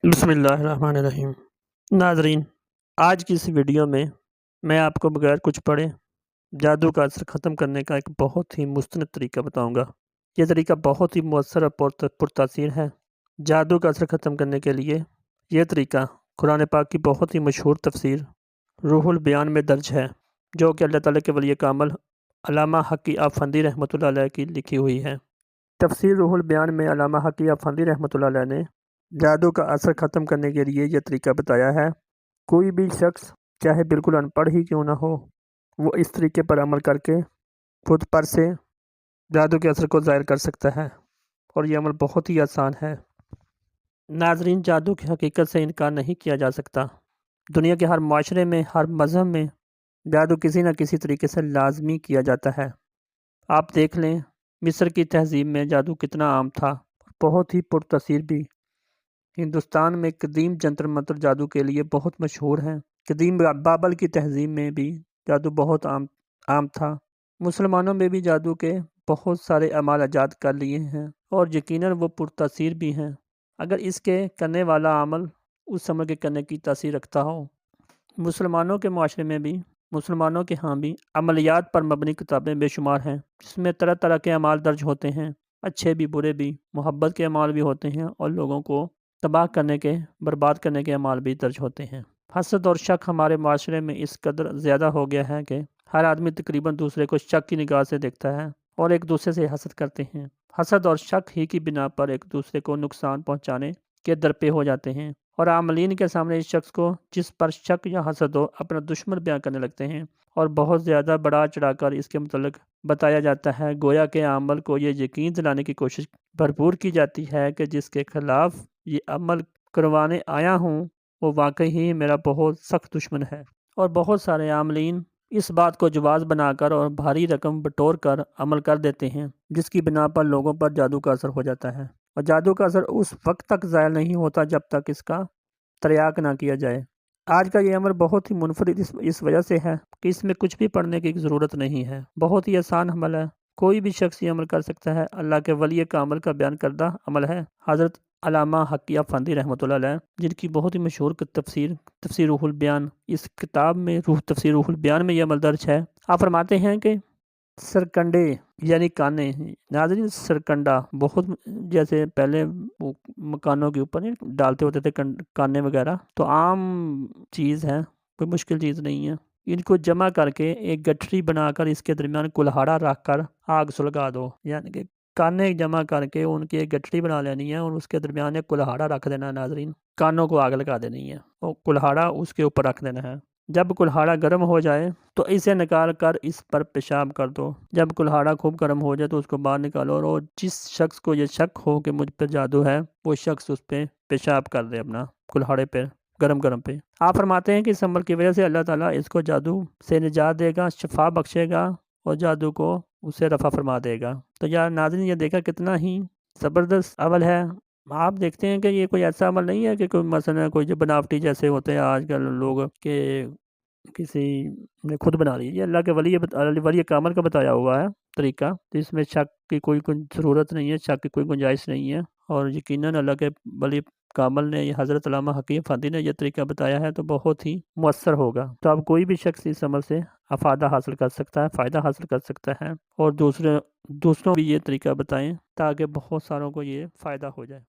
بسم اللہ الرحمن الرحیم۔ ناظرین، آج کی اس ویڈیو میں میں آپ کو بغیر کچھ پڑھے جادو کا اثر ختم کرنے کا ایک بہت ہی مستند طریقہ بتاؤں گا۔ یہ طریقہ بہت ہی مؤثر اور پرتاثیر ہے۔ جادو کا اثر ختم کرنے کے لیے یہ طریقہ قرآن پاک کی بہت ہی مشہور تفسیر روح البیان میں درج ہے، جو کہ اللہ تعالیٰ کے ولی کامل علامہ حقی آفندی رحمۃ اللہ علیہ کی لکھی ہوئی ہے۔ تفسیر روح البیان میں علامہ حقی آفندی رحمۃ اللہ علیہ نے جادو کا اثر ختم کرنے کے لیے یہ طریقہ بتایا ہے۔ کوئی بھی شخص چاہے بالکل ان پڑھ ہی کیوں نہ ہو، وہ اس طریقے پر عمل کر کے خود پر سے جادو کے اثر کو ظاہر کر سکتا ہے، اور یہ عمل بہت ہی آسان ہے۔ ناظرین، جادو کی حقیقت سے انکار نہیں کیا جا سکتا۔ دنیا کے ہر معاشرے میں، ہر مذہب میں جادو کسی نہ کسی طریقے سے لازمی کیا جاتا ہے۔ آپ دیکھ لیں، مصر کی تہذیب میں جادو کتنا عام تھا، بہت ہی پرتاثیر بھی۔ ہندوستان میں قدیم جنتر منتر جادو کے لیے بہت مشہور ہیں۔ قدیم بابل کی تہذیب میں بھی جادو بہت عام تھا۔ مسلمانوں میں بھی جادو کے بہت سارے اعمال ایجاد کر لیے ہیں، اور یقیناً وہ پرتاثیر بھی ہیں، اگر اس کے کرنے والا عمل اس عمل کے کرنے کی تاثیر رکھتا ہو۔ مسلمانوں کے معاشرے میں بھی، مسلمانوں کے ہاں بھی عملیات پر مبنی کتابیں بے شمار ہیں، جس میں طرح طرح کے اعمال درج ہوتے ہیں، اچھے بھی برے بھی، محبت کے اعمال بھی ہوتے ہیں، اور لوگوں کو تباہ کرنے کے، برباد کرنے کے اعمال بھی درج ہوتے ہیں۔ حسد اور شک ہمارے معاشرے میں اس قدر زیادہ ہو گیا ہے کہ ہر آدمی تقریباً دوسرے کو شک کی نگاہ سے دیکھتا ہے، اور ایک دوسرے سے حسد کرتے ہیں۔ حسد اور شک ہی کی بنا پر ایک دوسرے کو نقصان پہنچانے کے درپے ہو جاتے ہیں، اور عاملین کے سامنے اس شخص کو جس پر شک یا حسد ہو اپنا دشمن بیان کرنے لگتے ہیں، اور بہت زیادہ بڑھا چڑھا کر اس کے متعلق بتایا جاتا ہے، گویا کہ عمل کو یہ یقین دلانے کی کوشش بھرپور کی جاتی ہے کہ جس کے خلاف یہ عمل کروانے آیا ہوں وہ واقعی ہی میرا بہت سخت دشمن ہے۔ اور بہت سارے عاملین اس بات کو جواز بنا کر اور بھاری رقم بٹور کر عمل کر دیتے ہیں، جس کی بنا پر لوگوں پر جادو کا اثر ہو جاتا ہے، اور جادو کا اثر اس وقت تک ظاہر نہیں ہوتا جب تک اس کا تریاق نہ کیا جائے۔ آج کا یہ عمل بہت ہی منفرد اس وجہ سے ہے کہ اس میں کچھ بھی پڑھنے کی ضرورت نہیں ہے، بہت ہی آسان عمل ہے، کوئی بھی شخص یہ عمل کر سکتا ہے۔ اللہ کے ولی کامل کا بیان کردہ عمل ہے۔ حضرت علامہ حقی آفندی رحمۃ اللہ علیہ، جن کی بہت ہی مشہور تفسیر روح البیان، اس کتاب میں تفسیر روح البیان میں یہ عمل درج ہے۔ آپ فرماتے ہیں کہ سرکنڈے یعنی کانے، ناظرین سرکنڈا بہت، جیسے پہلے مکانوں کے اوپر ڈالتے ہوتے تھے کانے وغیرہ، تو عام چیز ہے، کوئی مشکل چیز نہیں ہے۔ ان کو جمع کر کے ایک گٹھری بنا کر اس کے درمیان کلہاڑا رکھ کر آگ سلگا دو، یعنی کہ کانے جمع کر کے ان کی ایک گٹھری بنا لینی ہے، اور اس کے درمیان ایک کلہاڑا رکھ دینا ہے۔ ناظرین، کانوں کو آگ لگا دینی ہے، اور کلہاڑا اس کے اوپر رکھ دینا ہے۔ جب کلہاڑا گرم ہو جائے تو اسے نکال کر اس پر پیشاب کر دو۔ جب کلہاڑا خوب گرم ہو جائے تو اس کو باہر نکالو، اور جس شخص کو یہ شک ہو کہ مجھ پہ جادو ہے، وہ شخص اس پہ پیشاب کر دے اپنا کلہاڑے پہ، گرم پہ۔ آپ فرماتے ہیں کہ اس عمل کی وجہ سے اللہ تعالیٰ اس کو جادو سے نجات دے گا، شفا بخشے گا، اور جادو کو اسے رفع فرما دے گا۔ تو یار ناظرین، یہ دیکھا کتنا ہی زبردست عمل ہے۔ آپ دیکھتے ہیں کہ یہ کوئی ایسا عمل نہیں ہے کہ کوئی مثلا کوئی جو بناوٹی جیسے ہوتے ہیں آج کل لوگ، کہ کسی نے خود بنا لی۔ یہ اللہ کے ولی کامل کا بتایا ہوا ہے طریقہ، تو اس میں شک کی کوئی ضرورت نہیں ہے، شک کی کوئی گنجائش نہیں ہے، اور یقیناً اللہ کے ولی کامل نے، یہ حضرت علامہ حقی آفندی نے یہ طریقہ بتایا ہے تو بہت ہی مؤثر ہوگا۔ تو اب کوئی بھی شخص اس عمل سے افادہ حاصل کر سکتا ہے، فائدہ حاصل کر سکتا ہے، اور دوسروں بھی یہ طریقہ بتائیں تاکہ بہت ساروں کو یہ فائدہ ہو جائے۔